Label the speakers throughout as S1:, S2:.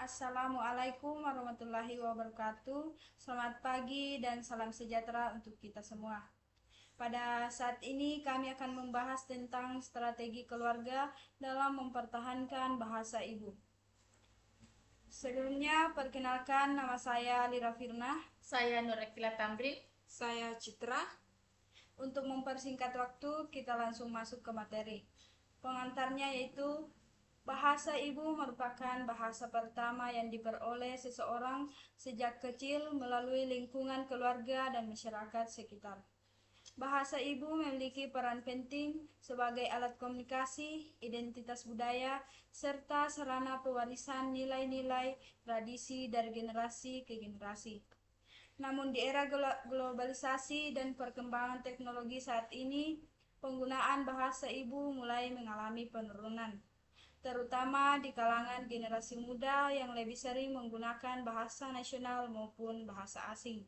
S1: Assalamualaikum warahmatullahi wabarakatuh. Selamat pagi dan salam sejahtera untuk kita semua. Pada saat ini kami akan membahas tentang strategi keluarga dalam mempertahankan bahasa ibu. Sebelumnya, perkenalkan, nama saya Lira Firna.
S2: Saya Nurekila Tamrin.
S3: Saya Citra.
S1: Untuk mempersingkat waktu, kita langsung masuk ke materi. Pengantarnya yaitu bahasa ibu merupakan bahasa pertama yang diperoleh seseorang sejak kecil melalui lingkungan keluarga dan masyarakat sekitar. Bahasa ibu memiliki peran penting sebagai alat komunikasi, identitas budaya, serta sarana pewarisan nilai-nilai tradisi dari generasi ke generasi. Namun di era globalisasi dan perkembangan teknologi saat ini, penggunaan bahasa ibu mulai mengalami penurunan, terutama di kalangan generasi muda yang lebih sering menggunakan bahasa nasional maupun bahasa asing.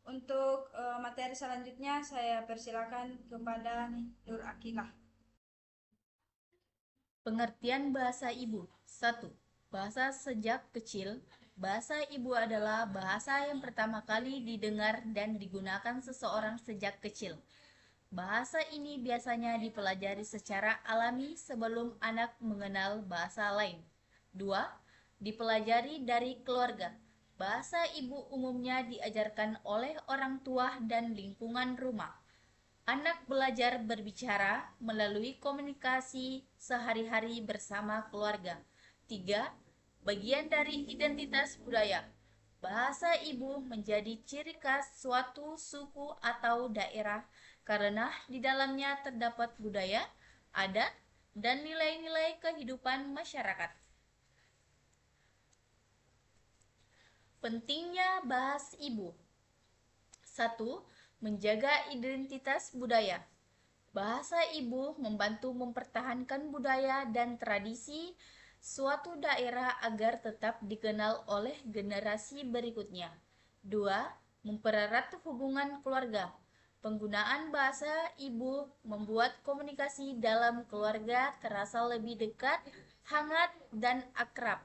S1: Untuk materi selanjutnya saya persilakan kepada Nur Akilah.
S2: Pengertian bahasa ibu. 1. Bahasa sejak kecil. Bahasa ibu adalah bahasa yang pertama kali didengar dan digunakan seseorang sejak kecil. Bahasa ini biasanya dipelajari secara alami sebelum anak mengenal bahasa lain. 2. Dipelajari dari keluarga. Bahasa ibu umumnya diajarkan oleh orang tua dan lingkungan rumah. Anak belajar berbicara melalui komunikasi sehari-hari bersama keluarga. 3. Bagian dari identitas budaya. Bahasa ibu menjadi ciri khas suatu suku atau daerah karena di dalamnya terdapat budaya, adat, dan nilai-nilai kehidupan masyarakat. Pentingnya bahasa ibu. 1. Menjaga identitas budaya. Bahasa ibu membantu mempertahankan budaya dan tradisi suatu daerah agar tetap dikenal oleh generasi berikutnya. 2. Mempererat hubungan keluarga. Penggunaan bahasa ibu membuat komunikasi dalam keluarga terasa lebih dekat, hangat, dan akrab.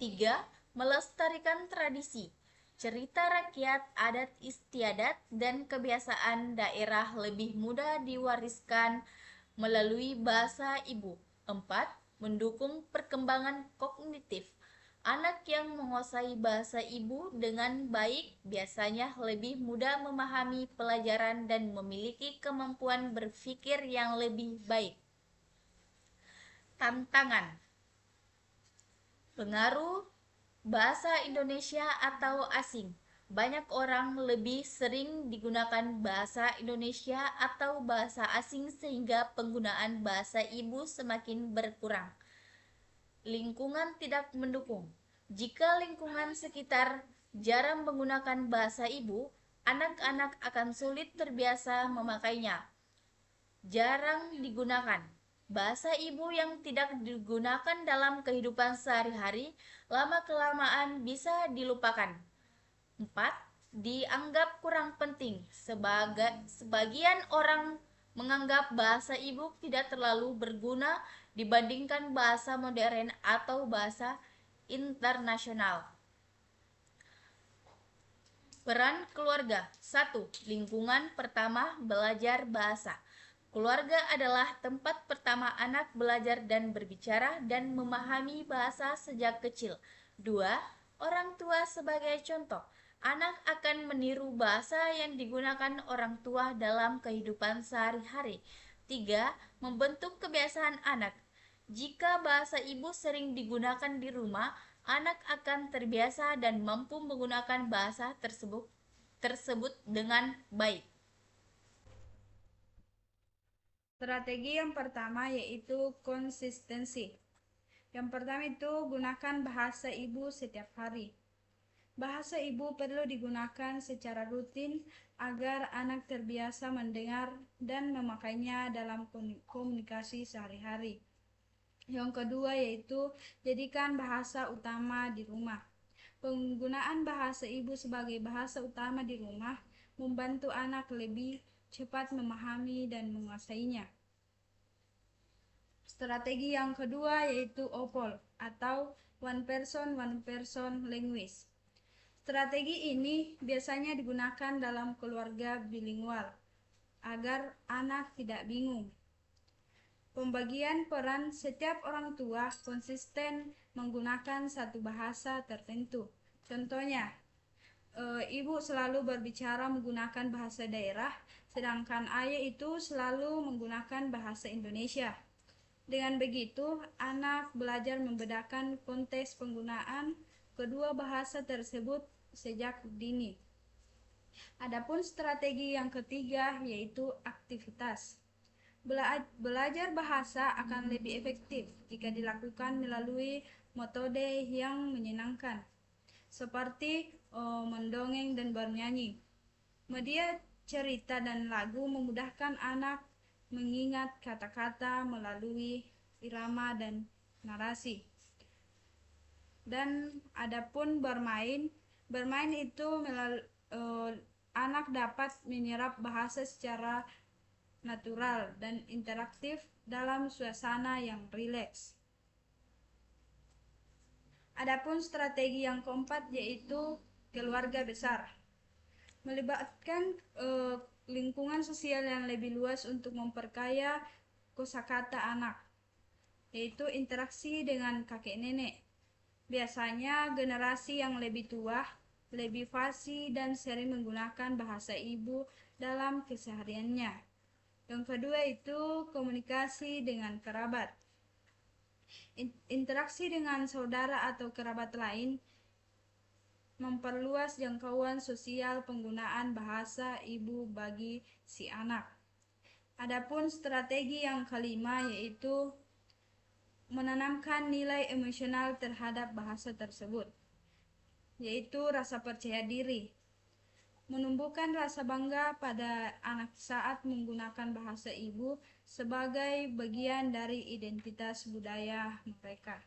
S2: 3. Melestarikan tradisi. Cerita rakyat, adat istiadat, dan kebiasaan daerah lebih mudah diwariskan melalui bahasa ibu. 4. Mendukung perkembangan kognitif. Anak yang menguasai bahasa ibu dengan baik biasanya lebih mudah memahami pelajaran dan memiliki kemampuan berpikir yang lebih baik. Tantangan. Pengaruh bahasa Indonesia atau asing. Banyak orang lebih sering digunakan bahasa Indonesia atau bahasa asing sehingga penggunaan bahasa ibu semakin berkurang. Lingkungan tidak mendukung. Jika lingkungan sekitar jarang menggunakan bahasa ibu, anak-anak akan sulit terbiasa memakainya. Jarang digunakan. Bahasa ibu yang tidak digunakan dalam kehidupan sehari-hari lama-kelamaan bisa dilupakan. 4. Dianggap kurang penting. Sebagian orang menganggap bahasa ibu tidak terlalu berguna dibandingkan bahasa modern atau bahasa internasional. Peran keluarga. 1. Lingkungan pertama belajar bahasa. Keluarga adalah tempat pertama anak belajar dan berbicara dan memahami bahasa sejak kecil. 2. Orang tua sebagai contoh. Anak akan meniru bahasa yang digunakan orang tua dalam kehidupan sehari-hari. 3. Membentuk kebiasaan anak. Jika bahasa ibu sering digunakan di rumah, anak akan terbiasa dan mampu menggunakan bahasa tersebut dengan baik.
S1: Strategi yang pertama yaitu konsistensi. Yang pertama itu gunakan bahasa ibu setiap hari. Bahasa ibu perlu digunakan secara rutin agar anak terbiasa mendengar dan memakainya dalam komunikasi sehari-hari. Yang kedua yaitu jadikan bahasa utama di rumah. Penggunaan bahasa ibu sebagai bahasa utama di rumah membantu anak lebih cepat memahami dan menguasainya. Strategi yang kedua yaitu OPOL atau One Person Language. Strategi ini biasanya digunakan dalam keluarga bilingual agar anak tidak bingung. Pembagian peran setiap orang tua konsisten menggunakan satu bahasa tertentu. Contohnya, ibu selalu berbicara menggunakan bahasa daerah, sedangkan ayah itu selalu menggunakan bahasa Indonesia. Dengan begitu, anak belajar membedakan konteks penggunaan kedua bahasa tersebut sejak dini. Adapun strategi yang ketiga yaitu aktivitas. Belajar bahasa akan lebih efektif jika dilakukan melalui metode yang menyenangkan, seperti mendongeng dan bernyanyi. Media cerita dan lagu memudahkan anak mengingat kata-kata melalui irama dan narasi. Dan adapun bermain itu anak dapat menyerap bahasa secara natural dan interaktif dalam suasana yang rileks. Adapun strategi yang keempat yaitu keluarga besar. Melibatkan lingkungan sosial yang lebih luas untuk memperkaya kosakata anak, yaitu interaksi dengan kakek nenek. Biasanya generasi yang lebih tua lebih fasih dan sering menggunakan bahasa ibu dalam kesehariannya. Yang kedua itu komunikasi dengan kerabat. Interaksi dengan saudara atau kerabat lain memperluas jangkauan sosial penggunaan bahasa ibu bagi si anak. Adapun strategi yang kelima yaitu menanamkan nilai emosional terhadap bahasa tersebut, yaitu rasa percaya diri. Menumbuhkan rasa bangga pada anak saat menggunakan bahasa ibu sebagai bagian dari identitas budaya mereka.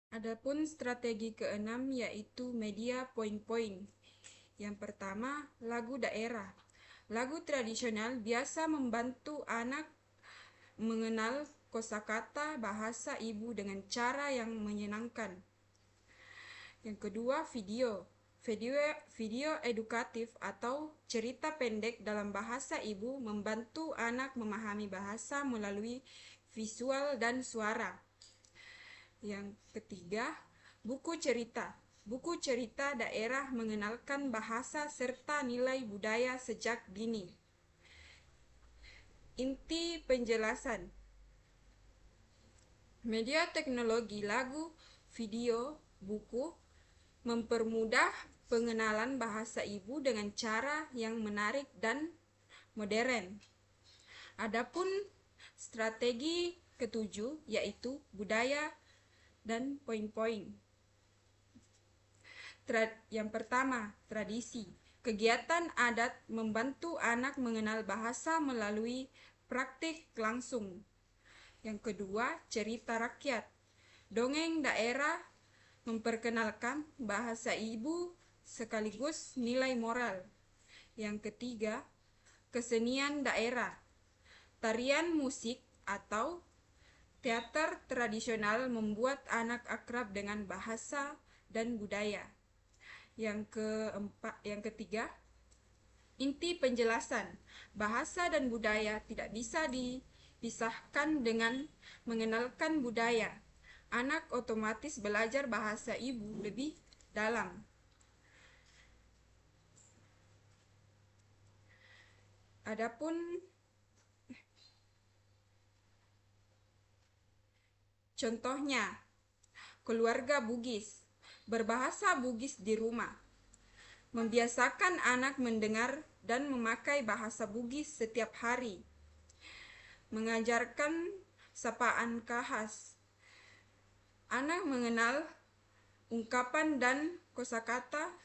S3: Adapun strategi keenam yaitu media poin-poin. Yang pertama, lagu daerah. Lagu tradisional biasa membantu anak mengenal kosakata bahasa ibu dengan cara yang menyenangkan. Yang kedua, video edukatif atau cerita pendek dalam bahasa ibu membantu anak memahami bahasa melalui visual dan suara. Yang ketiga, buku cerita. Buku cerita daerah mengenalkan bahasa serta nilai budaya sejak dini. Inti penjelasan. Media teknologi lagu, video, buku mempermudah pengenalan bahasa ibu dengan cara yang menarik dan modern. Adapun strategi ketujuh yaitu budaya dan poin-poin. Yang pertama, tradisi. Kegiatan adat membantu anak mengenal bahasa melalui praktik langsung. Yang kedua, cerita rakyat. Dongeng daerah memperkenalkan bahasa ibu sekaligus nilai moral. Yang ketiga, kesenian daerah. Tarian musik atau teater tradisional membuat anak akrab dengan bahasa dan budaya. Yang ketiga, inti penjelasan. Bahasa dan budaya tidak bisa dipisahkan dengan mengenalkan budaya. Anak otomatis belajar bahasa ibu lebih dalam. Adapun contohnya, keluarga Bugis. Berbahasa Bugis di rumah. Membiasakan anak mendengar dan memakai bahasa Bugis setiap hari. Mengajarkan sapaan khas. Anak mengenal ungkapan dan kosakata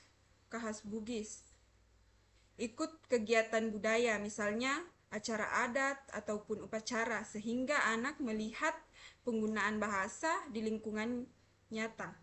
S3: khas Bugis. Ikut kegiatan budaya, misalnya acara adat ataupun upacara, sehingga anak melihat penggunaan bahasa di lingkungan nyata.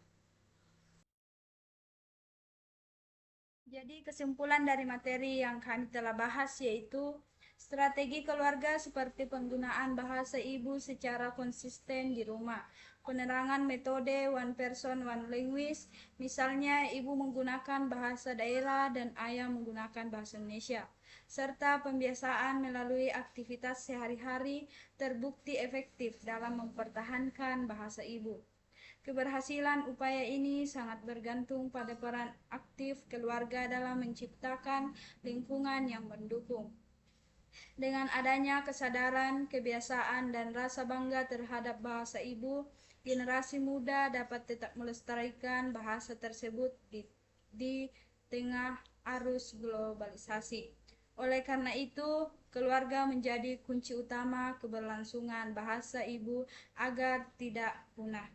S1: Jadi kesimpulan dari materi yang kami telah bahas yaitu strategi keluarga seperti penggunaan bahasa ibu secara konsisten di rumah, penerangan metode one person one language, misalnya ibu menggunakan bahasa daerah dan ayah menggunakan bahasa Indonesia, serta pembiasaan melalui aktivitas sehari-hari terbukti efektif dalam mempertahankan bahasa ibu. Keberhasilan upaya ini sangat bergantung pada peran aktif keluarga dalam menciptakan lingkungan yang mendukung. Dengan adanya kesadaran, kebiasaan, dan rasa bangga terhadap bahasa ibu, generasi muda dapat tetap melestarikan bahasa tersebut di tengah arus globalisasi. Oleh karena itu, keluarga menjadi kunci utama keberlangsungan bahasa ibu agar tidak punah.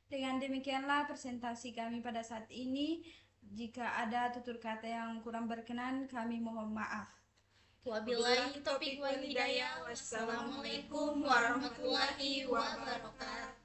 S1: Dengan demikianlah presentasi kami pada saat ini. Jika ada tutur kata yang kurang berkenan, kami mohon maaf.
S2: Wabillahi taufiq wal hidayah. Wassalamualaikum warahmatullahi wabarakatuh.